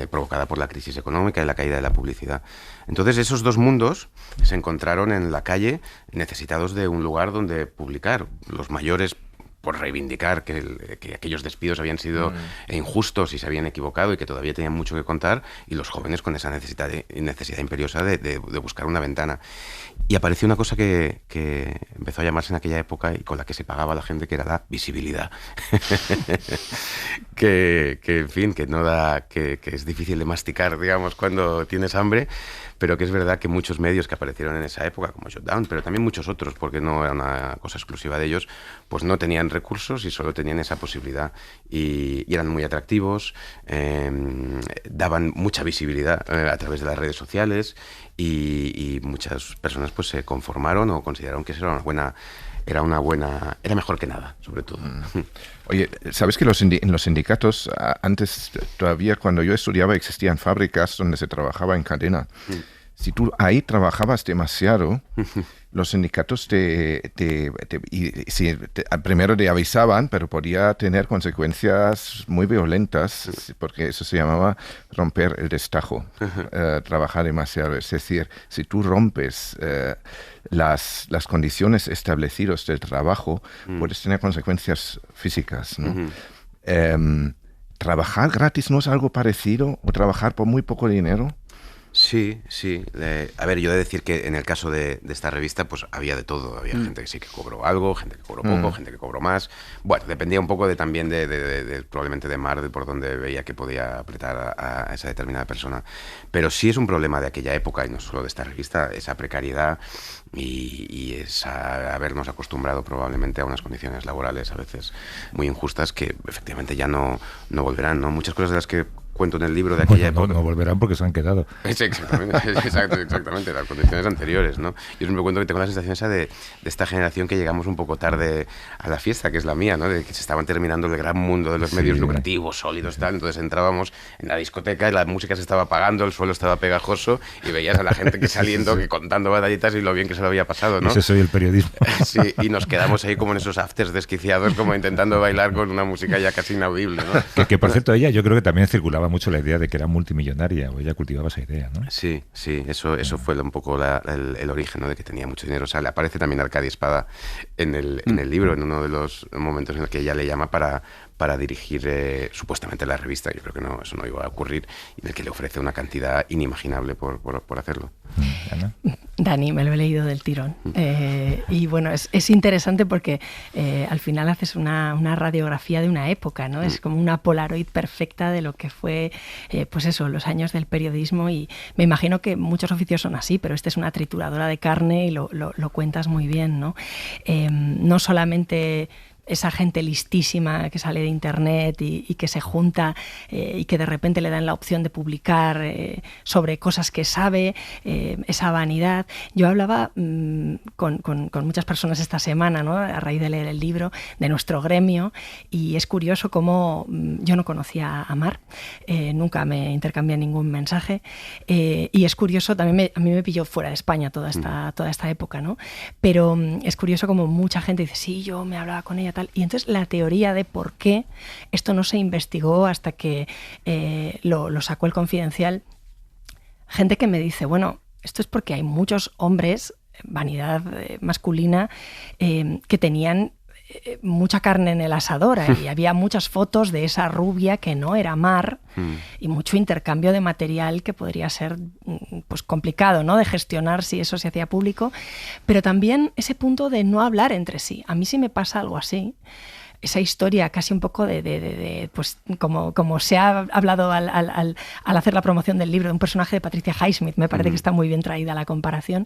provocada por la crisis económica y la caída de la publicidad. Entonces esos dos mundos se encontraron en la calle necesitados de un lugar donde publicar. Los mayores por reivindicar que aquellos despidos habían sido injustos y se habían equivocado y que todavía tenían mucho que contar, y los jóvenes con esa necesidad imperiosa de buscar una ventana. Y apareció una cosa que empezó a llamarse en aquella época y con la que se pagaba a la gente, que era la visibilidad. En fin, que es difícil de masticar, digamos, cuando tienes hambre, pero que es verdad que muchos medios que aparecieron en esa época, como Shutdown, pero también muchos otros, porque no era una cosa exclusiva de ellos, pues no tenían recursos y solo tenían esa posibilidad. Y eran muy atractivos, daban mucha visibilidad a través de las redes sociales, y muchas personas pues se conformaron o consideraron que eso era mejor que nada, sobre todo. Oye, ¿sabes que en los sindicatos, antes todavía cuando yo estudiaba, existían fábricas donde se trabajaba en cadena? Si tú ahí trabajabas demasiado, los sindicatos primero te avisaban, pero podía tener consecuencias muy violentas, porque eso se llamaba romper el destajo, trabajar demasiado. Es decir, si tú rompes las condiciones establecidas del trabajo, puedes tener consecuencias físicas, ¿no? ¿Trabajar gratis no es algo parecido? ¿O trabajar por muy poco dinero? Sí. A ver, yo he de decir que en el caso de esta revista, pues había de todo. Había gente que sí que cobró algo, gente que cobró poco, gente que cobró más. Bueno, dependía un poco también probablemente de Mar, de por donde veía que podía apretar a esa determinada persona. Pero sí es un problema de aquella época, y no solo de esta revista, esa precariedad y esa habernos acostumbrado probablemente a unas condiciones laborales a veces muy injustas que efectivamente ya no volverán, ¿no? Muchas cosas de las que cuento en el libro de aquella época. No volverán porque se han quedado. Exactamente, las condiciones anteriores, ¿no? Yo siempre cuento que tengo la sensación esa de esta generación que llegamos un poco tarde a la fiesta, que es la mía, ¿no? De que se estaban terminando el gran mundo de los medios lucrativos, sólidos, tal. Entonces entrábamos en la discoteca y la música se estaba apagando, el suelo estaba pegajoso y veías a la gente que saliendo, que contando batallitas y lo bien que se lo había pasado, ¿no? Ese soy el periodismo. Sí, y nos quedamos ahí como en esos afters desquiciados, como intentando bailar con una música ya casi inaudible, ¿no? Que por cierto, ella yo creo que también circulaba mucho la idea de que era multimillonaria, o ella cultivaba esa idea, ¿no? Sí, eso fue un poco el origen, ¿no? De que tenía mucho dinero. O sea, le aparece también Arcadia Espada en el libro, en uno de los momentos en el que ella le llama para dirigir supuestamente la revista. Yo creo que eso no iba a ocurrir, y en el que le ofrece una cantidad inimaginable por hacerlo. ¿Ana? Dani, me lo he leído del tirón. Y bueno, es interesante porque al final haces una radiografía de una época, ¿no? Es como una Polaroid perfecta de lo que fue, pues eso, los años del periodismo, y me imagino que muchos oficios son así, pero este es una trituradora de carne y lo cuentas muy bien, ¿no? No solamente esa gente listísima que sale de internet y que se junta y que de repente le dan la opción de publicar sobre cosas que sabe, esa vanidad. Yo hablaba con muchas personas esta semana, ¿no? A raíz de leer el libro, de nuestro gremio, y es curioso cómo yo no conocía a Mar, nunca me intercambié ningún mensaje, y es curioso, también a mí me pilló fuera de España toda esta época, ¿no? Pero es curioso como mucha gente dice, sí, yo me hablaba con ella, tal. Y entonces la teoría de por qué esto no se investigó hasta que lo sacó el Confidencial, gente que me dice, bueno, esto es porque hay muchos hombres, vanidad masculina, que tenían mucha carne en el asador y había muchas fotos de esa rubia que no era Mar y mucho intercambio de material que podría ser pues complicado, ¿no? De gestionar si eso se hacía público, pero también ese punto de no hablar entre sí. A mí sí me pasa algo así. Esa historia casi un poco pues como se ha hablado al hacer la promoción del libro de un personaje de Patricia Highsmith, me parece que está muy bien traída la comparación.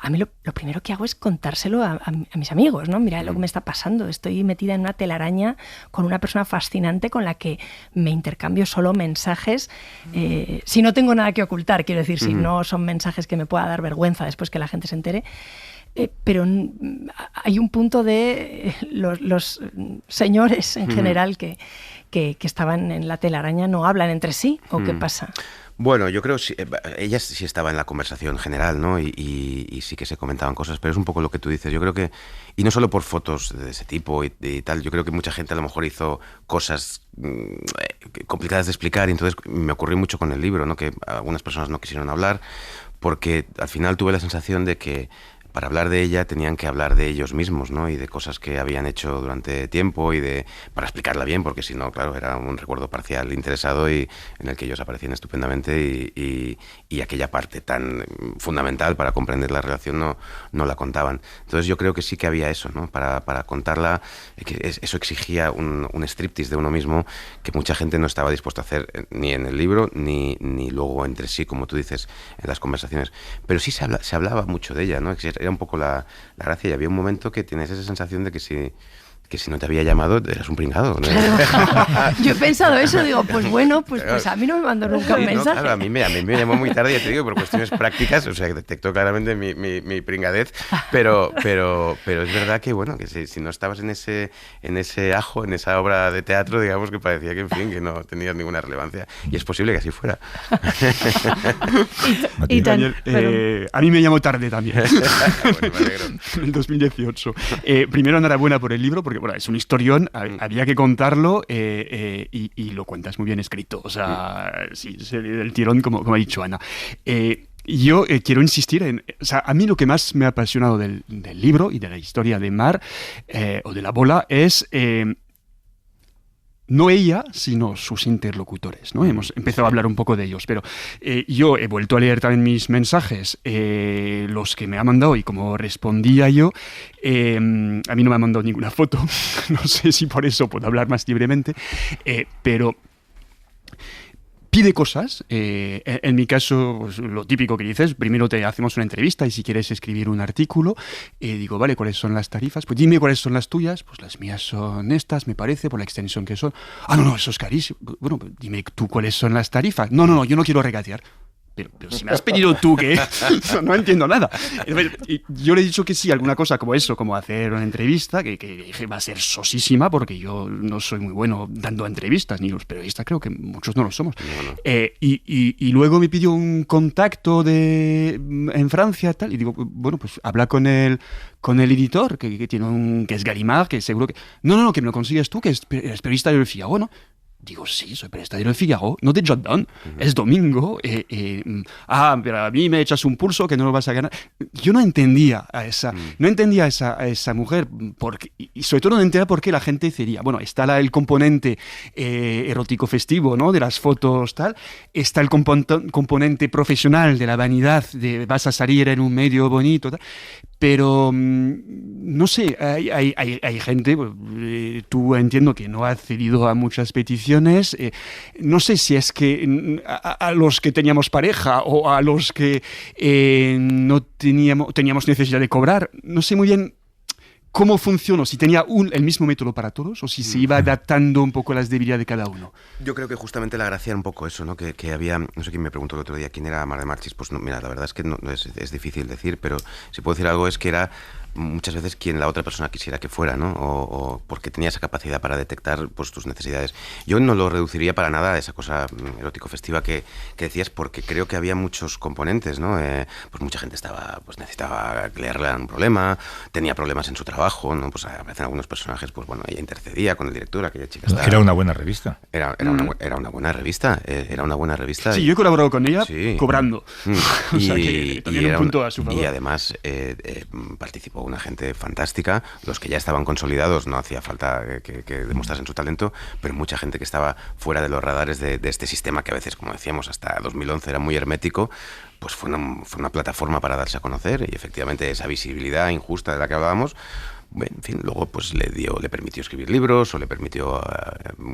A mí lo primero que hago es contárselo a mis amigos, ¿no? Mira lo que me está pasando, estoy metida en una telaraña con una persona fascinante con la que me intercambio solo mensajes, si no tengo nada que ocultar, quiero decir, si no son mensajes que me pueda dar vergüenza después que la gente se entere. Pero hay un punto de los señores en general que estaban en la telaraña no hablan entre sí, ¿o qué pasa? Bueno, yo creo que ella sí estaba en la conversación general, ¿no? Y sí que se comentaban cosas, pero es un poco lo que tú dices. Yo creo que, y no solo por fotos de ese tipo y tal, yo creo que mucha gente a lo mejor hizo cosas complicadas de explicar, y entonces me ocurrió mucho con el libro, ¿no? Que algunas personas no quisieron hablar, porque al final tuve la sensación de que para hablar de ella tenían que hablar de ellos mismos, ¿no? Y de cosas que habían hecho durante tiempo para explicarla bien, porque si no, claro, era un recuerdo parcial interesado y en el que ellos aparecían estupendamente y aquella parte tan fundamental para comprender la relación no la contaban. Entonces yo creo que sí que había eso, ¿no? Para contarla, que eso exigía un striptease de uno mismo que mucha gente no estaba dispuesta a hacer ni en el libro ni luego entre sí, como tú dices, en las conversaciones. Pero sí se hablaba mucho de ella, ¿no? Era un poco la gracia, y había un momento que tienes esa sensación de que si no te había llamado eras un pringado, ¿no? Claro. Yo he pensado eso, digo, pues bueno, pues a mí no me mandó nunca un mensaje. No, claro, a mí me llamó muy tarde, ya te digo, por cuestiones prácticas, o sea, que detectó claramente mi pringadez, pero es verdad que, bueno, que si no estabas en ese ajo, en esa obra de teatro, digamos, que parecía que, en fin, que no tenías ninguna relevancia, y es posible que así fuera. A mí me llamó tarde también. Bueno, me alegro. En el 2018. Primero, enhorabuena por el libro, porque bueno, es un historión, había que contarlo, y lo cuentas muy bien escrito. O sea, sí, del tirón, como ha dicho Ana. Yo quiero insistir o sea, a mí lo que más me ha apasionado del libro y de la historia de Mar, o de la bola, es no ella, sino sus interlocutores, ¿no? Hemos empezado a hablar un poco de ellos, pero yo he vuelto a leer también mis mensajes, los que me ha mandado, y como respondía yo, a mí no me ha mandado ninguna foto, no sé si por eso puedo hablar más libremente, pero pide cosas. En mi caso, pues, lo típico que dices, primero te hacemos una entrevista y si quieres escribir un artículo, digo, vale, ¿cuáles son las tarifas? Pues dime cuáles son las tuyas. Pues las mías son estas, me parece, por la extensión que son. Ah, no, eso es carísimo. Bueno, pues dime tú cuáles son las tarifas. No, yo no quiero regatear. Pero si me has pedido tú que no entiendo nada. Y yo le he dicho que sí, alguna cosa como eso, como hacer una entrevista, que va a ser sosísima, porque yo no soy muy bueno dando entrevistas, ni los periodistas creo que muchos no lo somos. No. Y luego me pidió un contacto en Francia, tal, y digo, bueno, pues habla con el editor, que tiene que es Gallimard, que seguro que... No, que me lo consigues tú, que eres periodista del Figaro, ¿no? Digo, sí, soy periodista del Figaro, no de Jordan, es domingo, pero a mí me echas un pulso que no lo vas a ganar. Yo no entendía a esa mujer, y sobre todo no entendía por qué la gente diría, bueno, está el componente erótico festivo, ¿no? De las fotos, tal, está el componente profesional de la vanidad, de vas a salir en un medio bonito, tal, pero no sé, hay gente, tú entiendo que no ha accedido a muchas peticiones. No sé si es que a los que teníamos pareja o a los que no teníamos necesidad de cobrar, no sé muy bien cómo funcionó, si tenía el mismo método para todos o si se iba adaptando un poco a las debilidades de cada uno. Yo creo que justamente la gracia era un poco eso, ¿no? Que había, no sé quién me preguntó el otro día quién era Mar de Marchis, pues no, mira, la verdad es que no, es difícil decir, pero si puedo decir algo es que era muchas veces quien la otra persona quisiera que fuera, ¿no? O porque tenía esa capacidad para detectar pues tus necesidades. Yo no lo reduciría para nada a esa cosa erótico-festiva que decías, porque creo que había muchos componentes, ¿no? Pues mucha gente necesitaba que le arreglaran un problema, tenía problemas en su trabajo, ¿no? Pues aparecen algunos personajes, pues bueno, ella intercedía con el director, aquella chica estaba... Era una buena revista. Era una buena revista, era una buena revista. Sí, yo he colaborado con ella cobrando. O sea que también un punto a su favor. Y además participó una gente fantástica, los que ya estaban consolidados no hacía falta que demostrasen su talento, pero mucha gente que estaba fuera de los radares de este sistema que a veces, como decíamos, hasta 2011 era muy hermético, pues fue una plataforma para darse a conocer y efectivamente esa visibilidad injusta de la que hablábamos, en fin, luego pues le permitió escribir libros o le permitió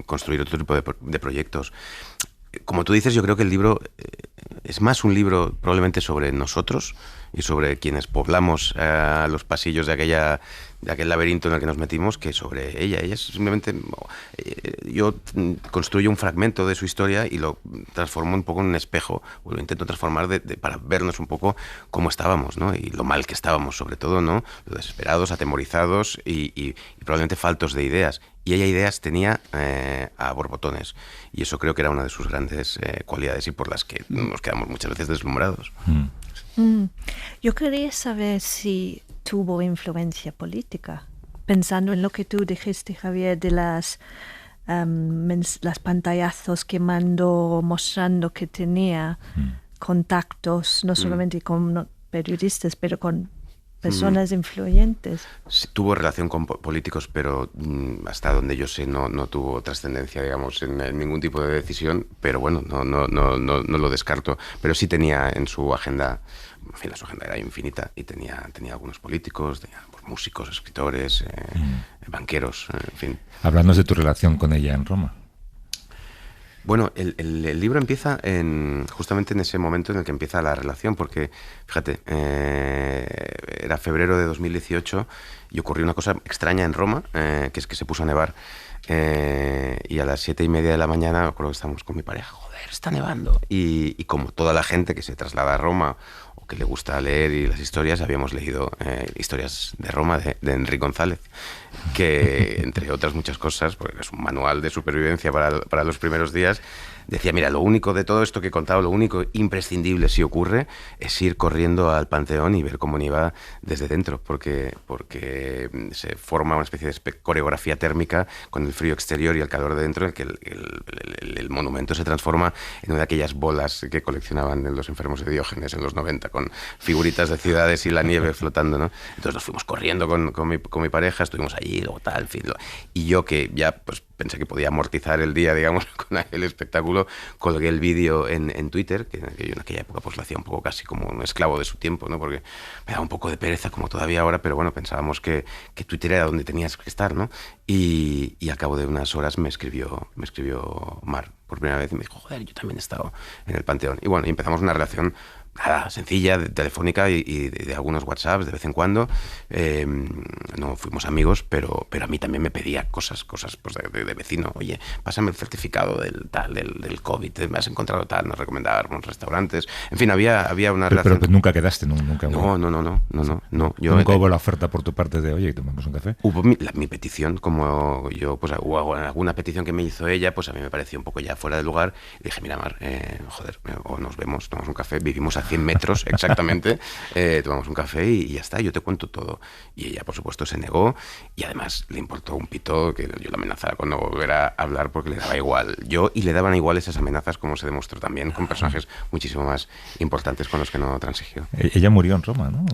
construir otro tipo de proyectos. Como tú dices, yo creo que el libro es más un libro probablemente sobre nosotros y sobre quienes poblamos los pasillos de aquel laberinto en el que nos metimos, que sobre ella. Ella es simplemente... yo construyo un fragmento de su historia y lo transformo un poco en un espejo, o lo intento transformar para vernos un poco cómo estábamos, ¿no? Y lo mal que estábamos, sobre todo, ¿no? Lo desesperados, atemorizados y probablemente faltos de ideas. Y ella ideas tenía a borbotones. Y eso creo que era una de sus grandes cualidades y por las que nos quedamos muchas veces deslumbrados. Yo quería saber si tuvo influencia política, pensando en lo que tú dijiste, Javier, de las pantallazos que mandó mostrando que tenía contactos, no solamente con periodistas, pero con personas influyentes. Sí, tuvo relación con políticos, pero hasta donde yo sé no tuvo trascendencia, digamos, en ningún tipo de decisión, pero bueno, no lo descarto. Pero sí tenía en su agenda, en fin, su agenda era infinita y tenía algunos políticos, tenía pues, músicos, escritores, banqueros, en fin. Háblanos de tu relación con ella en Roma. Bueno, el libro empieza justamente en ese momento en el que empieza la relación, porque, fíjate, era febrero de 2018 y ocurrió una cosa extraña en Roma, que es que se puso a nevar y a las 7:30 de la mañana, me acuerdo que estábamos con mi pareja, joder, está nevando. Y como toda la gente que se traslada a Roma o que le gusta leer y las historias, habíamos leído Historias de Roma de Enrique González, que entre otras muchas cosas, porque es un manual de supervivencia para los primeros días, decía, mira, lo único de todo esto que he contado, lo único imprescindible si ocurre es ir corriendo al Panteón y ver cómo nieva desde dentro, porque se forma una especie de coreografía térmica con el frío exterior y el calor de dentro, en que el monumento se transforma en una de aquellas bolas que coleccionaban los enfermos de Diógenes en los 90, con figuritas de ciudades y la nieve flotando, ¿no? Entonces nos fuimos corriendo con mi pareja, estuvimos allí, luego tal, en fin, y yo que ya pues pensé que podía amortizar el día, digamos, con aquel espectáculo, colgué el vídeo en Twitter, que yo en aquella época pues lo hacía un poco casi como un esclavo de su tiempo, ¿no? Porque me daba un poco de pereza, como todavía ahora, pero bueno, pensábamos que Twitter era donde tenías que estar, ¿no? Y al cabo de unas horas me escribió Mar por primera vez y me dijo, joder, yo también he estado en el Panteón. Y bueno, empezamos una relación nada, sencilla, telefónica y de algunos WhatsApps de vez en cuando. No fuimos amigos, pero a mí también me pedía cosas pues de vecino. Oye, pásame el certificado del COVID, me has encontrado tal, nos recomendaba algunos restaurantes. En fin, había una relación... Pero nunca quedaste, nunca hubo. No. Nunca hubo la oferta por tu parte de, oye, tomamos un café. Hubo mi petición, como yo, pues hubo alguna petición que me hizo ella, pues a mí me pareció un poco ya fuera de lugar. Y dije, mira, Mar, joder, o nos vemos, tomamos un café, vivimos a 100 metros exactamente, tomamos un café y ya está, yo te cuento todo. Y ella, por supuesto, se negó y además le importó un pito que yo la amenazara con no volver a hablar porque le daba igual. Y le daban igual esas amenazas, como se demostró también con personajes muchísimo más importantes con los que no transigió. Ella murió en Roma, ¿no?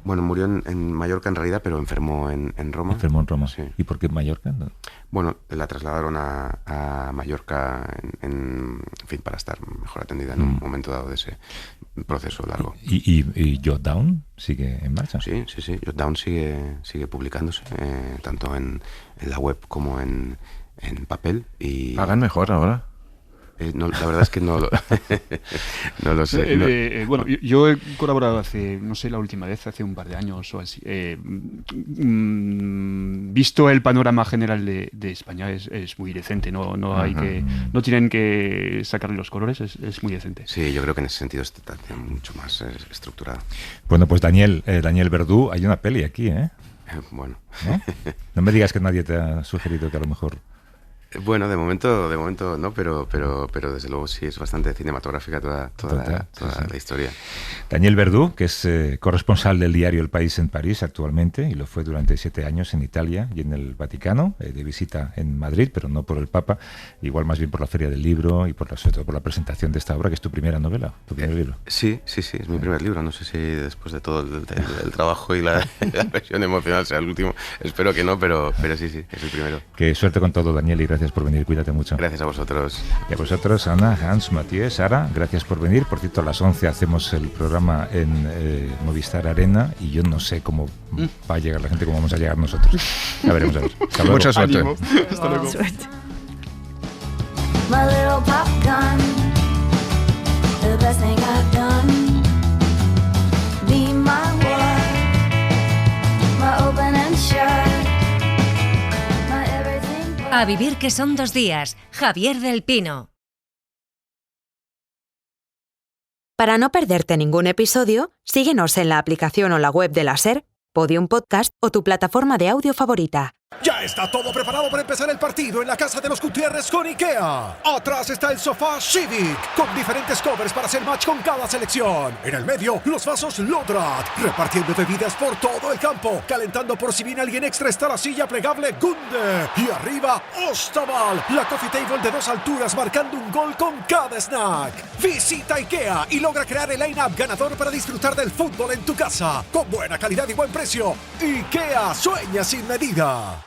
Bueno, murió en Mallorca en realidad, pero enfermó en Roma. Enfermó en Roma, sí. ¿Y por qué en Mallorca? No. Bueno, la trasladaron a Mallorca, en fin, para estar mejor atendida en un momento dado de ese proceso largo. ¿Y Jotdown sigue en marcha? Sí. Jotdown sigue publicándose, tanto en la web como en papel. Y ¿Pagan mejor ahora? No, la verdad es que no lo, no lo sé. No. Bueno, yo he colaborado hace, no sé, la última vez, hace un par de años o así. Visto el panorama general de España, es muy decente. No tienen que sacarle los colores, es muy decente. Sí, yo creo que en ese sentido está mucho más estructurado. Bueno, pues Daniel Verdú, hay una peli aquí, ¿eh? Bueno. No me digas que nadie te ha sugerido que a lo mejor... Bueno, de momento no, pero desde luego sí es bastante cinematográfica toda la historia. Daniel Verdú, que es corresponsal del diario El País en París actualmente, y lo fue durante 7 años en Italia y en el Vaticano, de visita en Madrid, pero no por el Papa, igual más bien por la Feria del Libro y sobre todo por la presentación de esta obra, que es tu primera novela, tu primer libro. Sí, es mi primer libro. No sé si después de todo el trabajo y la presión emocional sea el último. Espero que no, pero sí, es el primero. Qué suerte con todo, Daniel, y gracias por venir, cuídate mucho. Gracias a vosotros. Y a vosotros, Ana, Hans, Matías, Sara, gracias por venir. Por cierto, a las 11 hacemos el programa en Movistar Arena y yo no sé cómo va a llegar la gente, cómo vamos a llegar nosotros. Ya veremos, a ver. Hasta luego. Mucha suerte. Hasta luego. Suerte. My little pop gun, the best thing I've done. Be my war, my open and shut. A vivir que son 2 días. Javier del Pino. Para no perderte ningún episodio, síguenos en la aplicación o la web de la SER, Podium Podcast o tu plataforma de audio favorita. Ya está todo preparado para empezar el partido en la casa de los Gutiérrez con IKEA. Atrás está el sofá Civic, con diferentes covers para hacer match con cada selección. En el medio, los vasos Lodrat, repartiendo bebidas por todo el campo. Calentando por si viene alguien extra está la silla plegable Gunde. Y arriba, Ostaval, la coffee table de 2 alturas marcando un gol con cada snack. Visita IKEA y logra crear el line-up ganador para disfrutar del fútbol en tu casa. Con buena calidad y buen precio. IKEA, sueña sin medida.